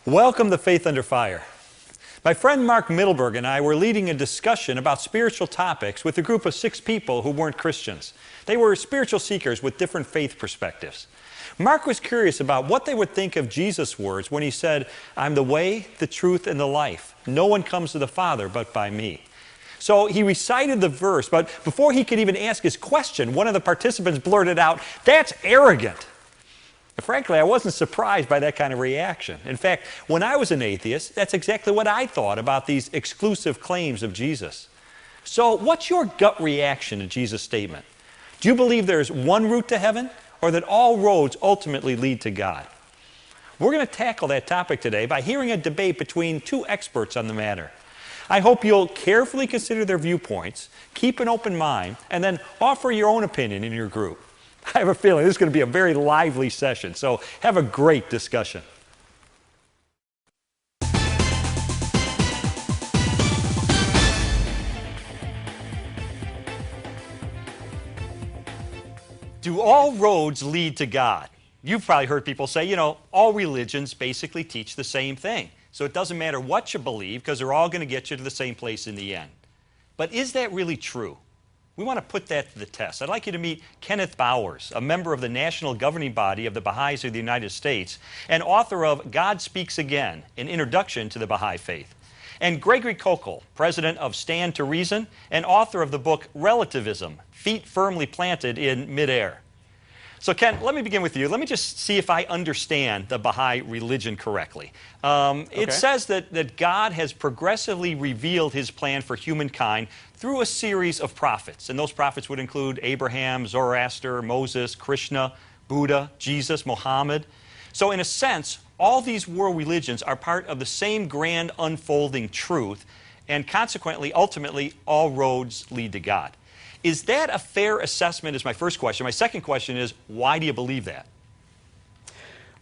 Welcome to Faith Under Fire. My friend Mark Middleberg and I were leading a discussion about spiritual topics with a group of 6 people who weren't Christians. They were spiritual seekers with different faith perspectives. Mark was curious about what they would think of Jesus' words when he said, "I'm the way, the truth, and the life. No one comes to the Father but by me." So he recited the verse, but before he could even ask his question, one of the participants blurted out, "That's arrogant." Frankly, I wasn't surprised by that kind of reaction. In fact, when I was an atheist, that's exactly what I thought about these exclusive claims of Jesus. So what's your gut reaction to Jesus' statement? Do you believe there's one route to heaven, or that all roads ultimately lead to God? We're going to tackle that topic today by hearing a debate between 2 experts on the matter. I hope you'll carefully consider their viewpoints, keep an open mind, and then offer your own opinion in your group. I have a feeling this is going to be a very lively session, so have a great discussion. Do all roads lead to God? You've probably heard people say, all religions basically teach the same thing. So it doesn't matter what you believe because they're all going to get you to the same place in the end. But is that really true? We want to put that to the test. I'd like you to meet Kenneth Bowers, a member of the national governing body of the Baha'is of the United States and author of God Speaks Again, an introduction to the Baha'i faith. And Gregory Kokel, president of Stand to Reason and author of the book Relativism, Feet Firmly Planted in Midair. So Ken, let me begin with you. Let me just see if I understand the Baha'i religion correctly. It says that God has progressively revealed his plan for humankind through a series of prophets. And those prophets would include Abraham, Zoroaster, Moses, Krishna, Buddha, Jesus, Muhammad. So in a sense, all these world religions are part of the same grand unfolding truth, and consequently, ultimately, all roads lead to God. Is that a fair assessment is my first question. My second question is, why do you believe that?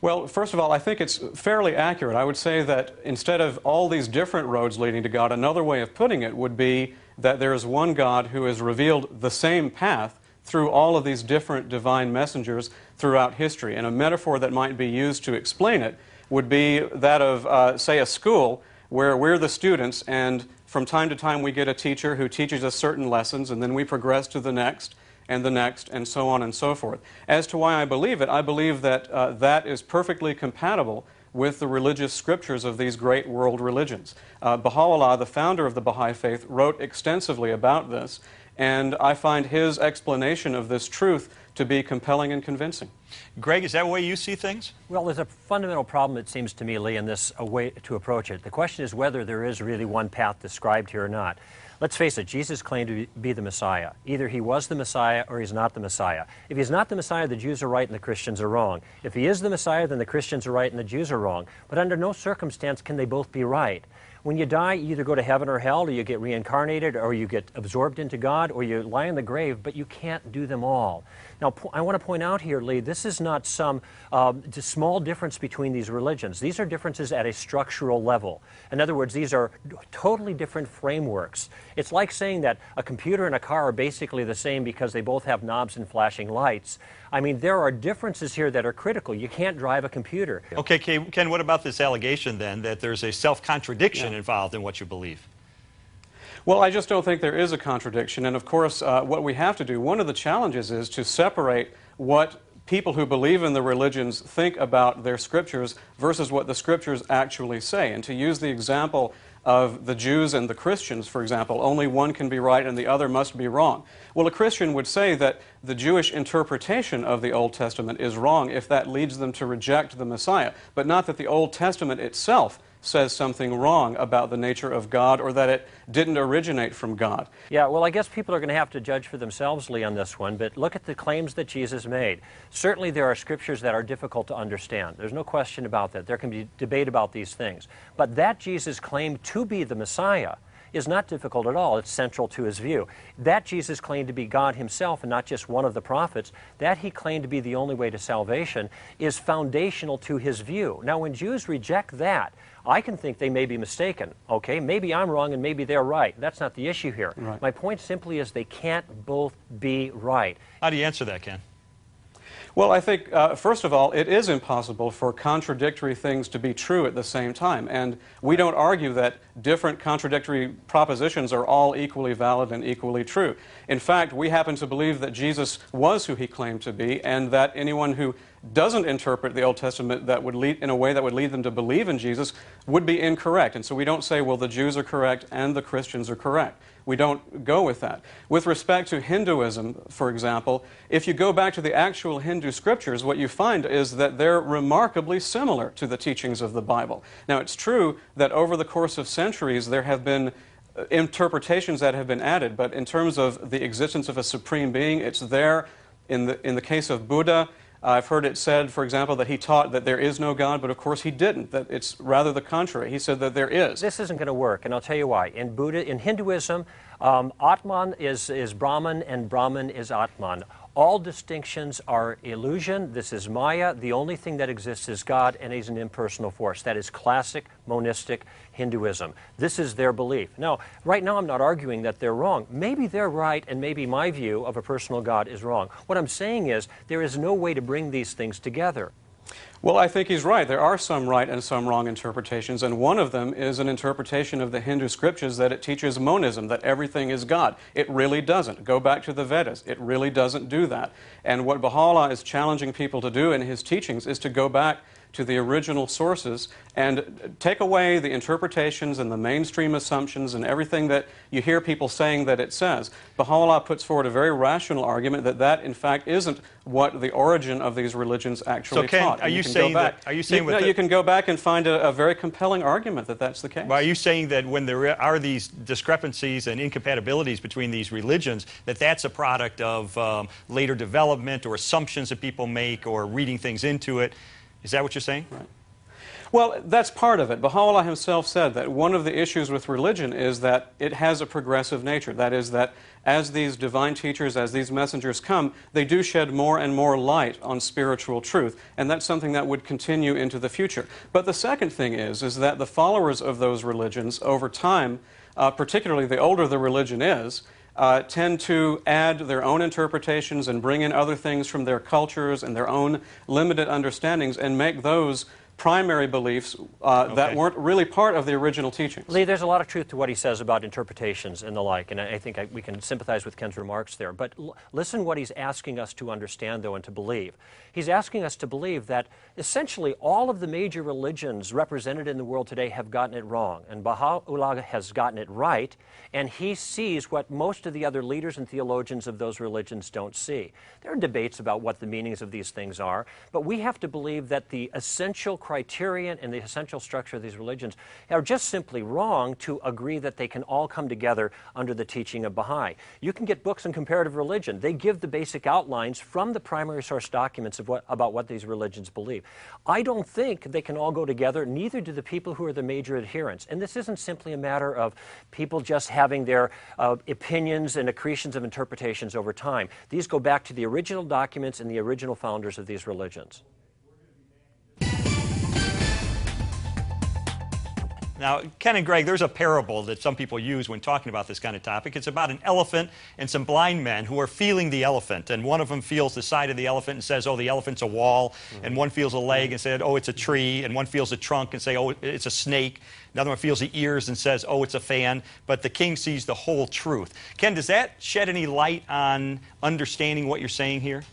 Well, first of all, I think it's fairly accurate. I would say that instead of all these different roads leading to God, another way of putting it would be that there is one God who has revealed the same path through all of these different divine messengers throughout history. And a metaphor that might be used to explain it would be that of, say, a school where we're the students, and from time to time we get a teacher who teaches us certain lessons, and then we progress to the next, and so on and so forth. As to why I believe it, I believe that that is perfectly compatible with the religious scriptures of these great world religions. Baha'u'llah, the founder of the Baha'i faith, wrote extensively about this, and I find his explanation of this truth to be compelling and convincing. Greg, is that the way you see things? Well, there's a fundamental problem, it seems to me, Lee, in this way to approach it. The question is whether there is really one path described here or not. Let's face it, Jesus claimed to be the Messiah. Either he was the Messiah or he's not the Messiah. If he's not the Messiah, the Jews are right and the Christians are wrong. If he is the Messiah, then the Christians are right and the Jews are wrong. But under no circumstance can they both be right. When you die, you either go to heaven or hell, or you get reincarnated, or you get absorbed into God, or you lie in the grave, but you can't do them all. Now, I want to point out here, Lee, this is not some small difference between these religions. These are differences at a structural level. In other words, these are totally different frameworks. It's like saying that a computer and a car are basically the same because they both have knobs and flashing lights. I mean, there are differences here that are critical. You can't drive a computer. Okay, Ken, what about this allegation then that there's a self-contradiction involved in what you believe? Well, I just don't think there is a contradiction. And of course, what we have to do, one of the challenges is to separate what people who believe in the religions think about their scriptures versus what the scriptures actually say. And to use the example of the Jews and the Christians, for example, only one can be right and the other must be wrong. Well, a Christian would say that the Jewish interpretation of the Old Testament is wrong if that leads them to reject the Messiah, but not that the Old Testament itself says something wrong about the nature of God or that it didn't originate from God. Yeah, well, I guess people are going to have to judge for themselves, Lee, on this one, but look at the claims that Jesus made. Certainly there are scriptures that are difficult to understand. There's no question about that. There can be debate about these things. But that Jesus claimed to be the Messiah is not difficult at all. It's central to his view. That Jesus claimed to be God himself and not just one of the prophets, that he claimed to be the only way to salvation, is foundational to his view. Now, when Jews reject that, I can think they may be mistaken. Okay, maybe I'm wrong and maybe they're right. That's not the issue here. Right. My point simply is they can't both be right. How do you answer that, Ken? Well, I think, first of all, it is impossible for contradictory things to be true at the same time. And we don't argue that different contradictory propositions are all equally valid and equally true. In fact, we happen to believe that Jesus was who he claimed to be, and that anyone who doesn't interpret the Old Testament that would lead, in a way that would lead them to believe in Jesus would be incorrect. And so we don't say, well, the Jews are correct and the Christians are correct. We don't go with that. With respect to Hinduism, for example, if you go back to the actual Hindu scriptures, what you find is that they're remarkably similar to the teachings of the Bible. Now, it's true that over the course of centuries there have been interpretations that have been added, but in terms of the existence of a supreme being, it's there. In the case of Buddha, I've heard it said, for example, that he taught that there is no God, but of course he didn't, that it's rather the contrary. He said that there is. This isn't going to work, and I'll tell you why. In Hinduism, Atman is Brahman, and Brahman is Atman. All distinctions are illusion. This is Maya. The only thing that exists is God, and he's an impersonal force. That is classic monistic Hinduism. This is their belief. Now, right now I'm not arguing that they're wrong. Maybe they're right, and maybe my view of a personal God is wrong. What I'm saying is there is no way to bring these things together. Well, I think he's right. There are some right and some wrong interpretations, and one of them is an interpretation of the Hindu scriptures that it teaches monism, that everything is God. It really doesn't. Go back to the Vedas. It really doesn't do that. And what Baha'u'llah is challenging people to do in his teachings is to go back to the original sources and take away the interpretations and the mainstream assumptions and everything that you hear people saying that it says. Baha'u'llah puts forward a very rational argument that that, in fact, isn't what the origin of these religions actually taught. Are you saying that? Are you saying you can go back and find a very compelling argument that that's the case. Well, are you saying that when there are these discrepancies and incompatibilities between these religions, that that's a product of later development or assumptions that people make or reading things into it? Is that what you're saying? Right. Well, that's part of it. Baha'u'llah himself said that one of the issues with religion is that it has a progressive nature. That is, that as these divine teachers, as these messengers come, they do shed more and more light on spiritual truth, and that's something that would continue into the future. But the second thing is that the followers of those religions, over time, particularly the older the religion is, tend to add their own interpretations and bring in other things from their cultures and their own limited understandings and make those primary beliefs that weren't really part of the original teachings. Lee, there's a lot of truth to what he says about interpretations and the like, and I think we can sympathize with Ken's remarks there. But listen what he's asking us to understand, though, and to believe. He's asking us to believe that essentially all of the major religions represented in the world today have gotten it wrong, and Baha'u'llah has gotten it right, and he sees what most of the other leaders and theologians of those religions don't see. There are debates about what the meanings of these things are, but we have to believe that the essential criterion and the essential structure of these religions are just simply wrong to agree that they can all come together under the teaching of Baha'i. You can get books on comparative religion. They give the basic outlines from the primary source documents of about what these religions believe. I don't think they can all go together, neither do the people who are the major adherents. And this isn't simply a matter of people just having their opinions and accretions of interpretations over time. These go back to the original documents and the original founders of these religions. Now, Ken and Greg, there's a parable that some people use when talking about this kind of topic. It's about an elephant and some blind men who are feeling the elephant. And one of them feels the side of the elephant and says, oh, the elephant's a wall. And one feels a leg and said, oh, it's a tree. And one feels a trunk and say, oh, it's a snake. Another one feels the ears and says, oh, it's a fan. But the king sees the whole truth. Ken, does that shed any light on understanding what you're saying here?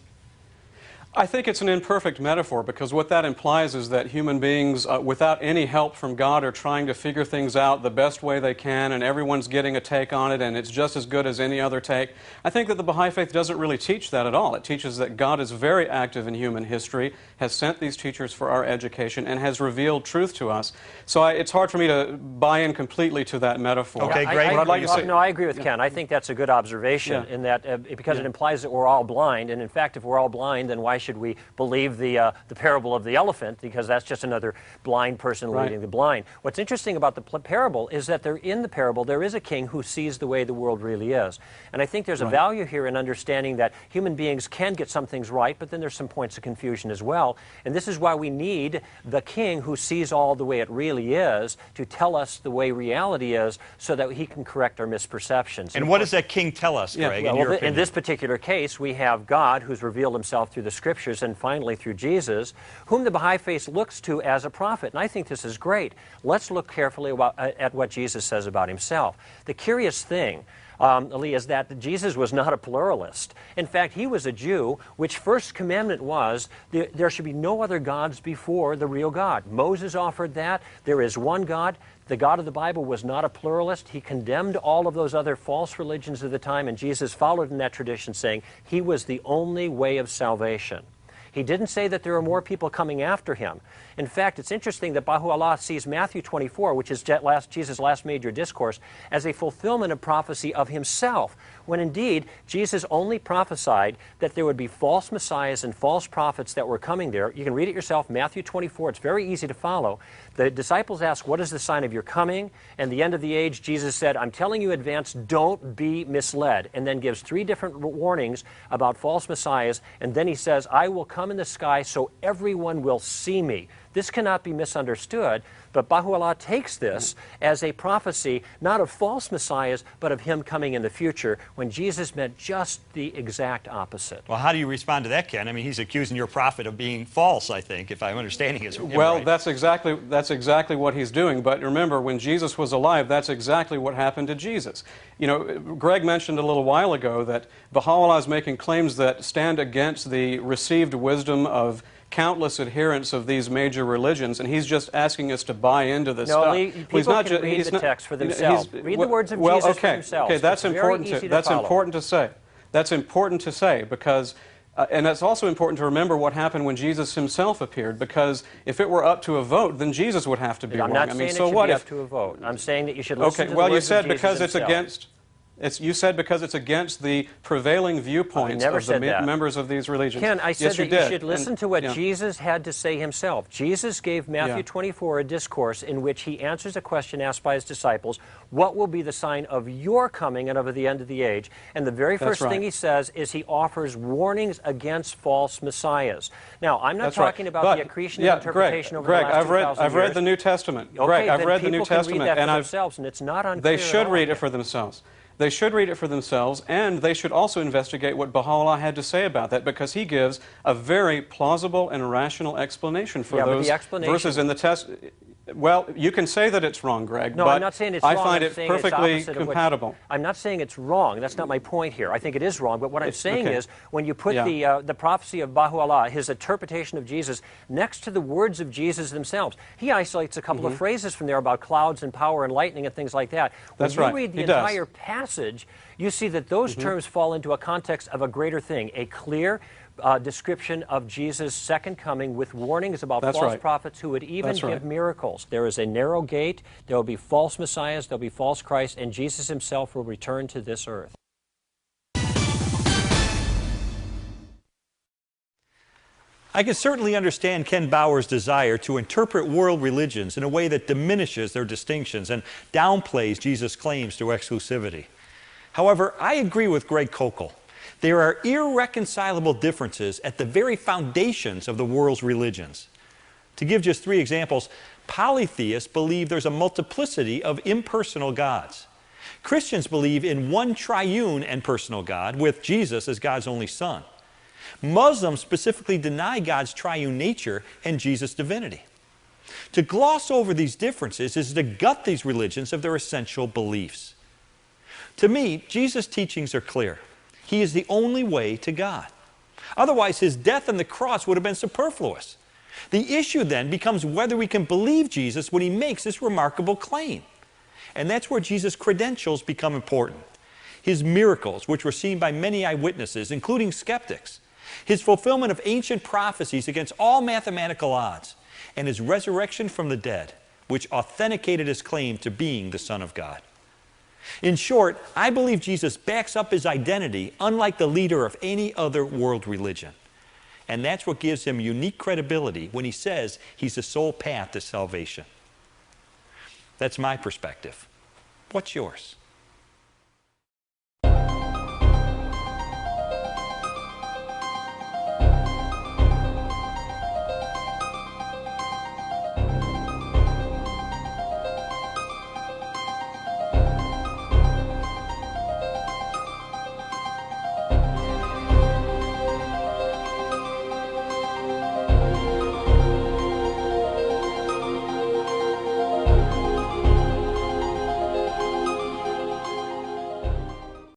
I think it's an imperfect metaphor, because what that implies is that human beings, without any help from God, are trying to figure things out the best way they can, and everyone's getting a take on it, and it's just as good as any other take. I think that the Baha'i Faith doesn't really teach that at all. It teaches that God is very active in human history, has sent these teachers for our education, and has revealed truth to us. So it's hard for me to buy in completely to that metaphor. Okay, great. What I'd like to say, no, I agree with Ken. I think that's a good observation in that because it implies that we're all blind, and in fact, if we're all blind, then why should we believe the parable of the elephant? Because that's just another blind person leading the blind. What's interesting about the parable is that in the parable there is a king who sees the way the world really is. And I think there's a value here in understanding that human beings can get some things right, but then there's some points of confusion as well. And this is why we need the king who sees all the way it really is to tell us the way reality is so that he can correct our misperceptions. And what does that king tell us, Greg, in your opinion? In this particular case, we have God who's revealed himself through the Scriptures. Scriptures and finally through Jesus, whom the Baha'i faith looks to as a prophet. And I think this is great. Let's look carefully at what Jesus says about himself. The curious thing, Lee, is that Jesus was not a pluralist. In fact, he was a Jew, which first commandment was there should be no other gods before the real God. Moses offered that. There is one God. The God of the Bible was not a pluralist. He condemned all of those other false religions of the time, and Jesus followed in that tradition, saying he was the only way of salvation. He didn't say that there are more people coming after him. In fact, it's interesting that Baha'u'llah sees Matthew 24, which is Jesus' last major discourse, as a fulfillment of prophecy of himself, when indeed Jesus only prophesied that there would be false messiahs and false prophets that were coming there. You can read it yourself, Matthew 24. It's very easy to follow. The disciples asked, what is the sign of your coming and the end of the age? Jesus said, I'm telling you in advance, don't be misled, and then gives 3 different warnings about false messiahs, and then he says, I will come in the sky so everyone will see me. This cannot be misunderstood, but Baha'u'llah takes this as a prophecy, not of false messiahs, but of him coming in the future, when Jesus meant just the exact opposite. Well, how do you respond to that, Ken? I mean, he's accusing your prophet of being false, I think, if I'm understanding it. Well, right. that's exactly what he's doing. But remember, when Jesus was alive, that's exactly what happened to Jesus. You know, Greg mentioned a little while ago that Baha'u'llah is making claims that stand against the received wisdom of countless adherents of these major religions, and he's just asking us to buy into this stuff. No, people can read the text for themselves. Read the words of Jesus for themselves. Okay, that's important to say. That's important to say because, and that's also important to remember what happened when Jesus himself appeared, because if it were up to a vote, then Jesus would have to be wrong. I'm not saying it should be up to a vote. I'm saying that you should listen to the words of Jesus himself. You said because it's against the prevailing viewpoints of the members of these religions. Ken, I said yes, that you should listen to what Jesus had to say himself. Jesus gave Matthew 24 a discourse in which he answers a question asked by his disciples, what will be the sign of your coming and of the end of the age? And the very first thing he says is he offers warnings against false messiahs. Now, I'm not talking about the accretion of interpretation over the last 2,000 years. I've read the New Testament. Okay, Greg, I've then read the New people can Testament. read that for themselves, and it's not unclear They should read it for themselves. They should read it for themselves, and they should also investigate what Baha'u'llah had to say about that, because he gives a very plausible and rational explanation for those verses in the text. Well, you can say that it's wrong, Greg, but I'm not saying it's wrong. I find it perfectly compatible. I'm not saying it's wrong. That's not my point here. I think it is wrong, but what I'm saying is when you put the prophecy of Baha'u'llah, his interpretation of Jesus, next to the words of Jesus themselves, he isolates a couple of phrases from there about clouds and power and lightning and things like that. When you read the entire passage, you see that those terms fall into a context of a greater thing, a clear description of Jesus' second coming with warnings about false prophets who would even give miracles. There is a narrow gate, there will be false messiahs, there will be false Christ, and Jesus himself will return to this earth. I can certainly understand Ken Bauer's desire to interpret world religions in a way that diminishes their distinctions and downplays Jesus' claims to exclusivity. However, I agree with Greg Kokel. There are irreconcilable differences at the very foundations of the world's religions. To give just 3 examples, polytheists believe there's a multiplicity of impersonal gods. Christians believe in one triune and personal God, with Jesus as God's only Son. Muslims specifically deny God's triune nature and Jesus' divinity. To gloss over these differences is to gut these religions of their essential beliefs. To me, Jesus' teachings are clear. He is the only way to God. Otherwise, his death on the cross would have been superfluous. The issue then becomes whether we can believe Jesus when he makes this remarkable claim. And that's where Jesus' credentials become important. His miracles, which were seen by many eyewitnesses, including skeptics. His fulfillment of ancient prophecies against all mathematical odds. And his resurrection from the dead, which authenticated his claim to being the Son of God. In short, I believe Jesus backs up his identity unlike the leader of any other world religion. And that's what gives him unique credibility when he says he's the sole path to salvation. That's my perspective. What's yours?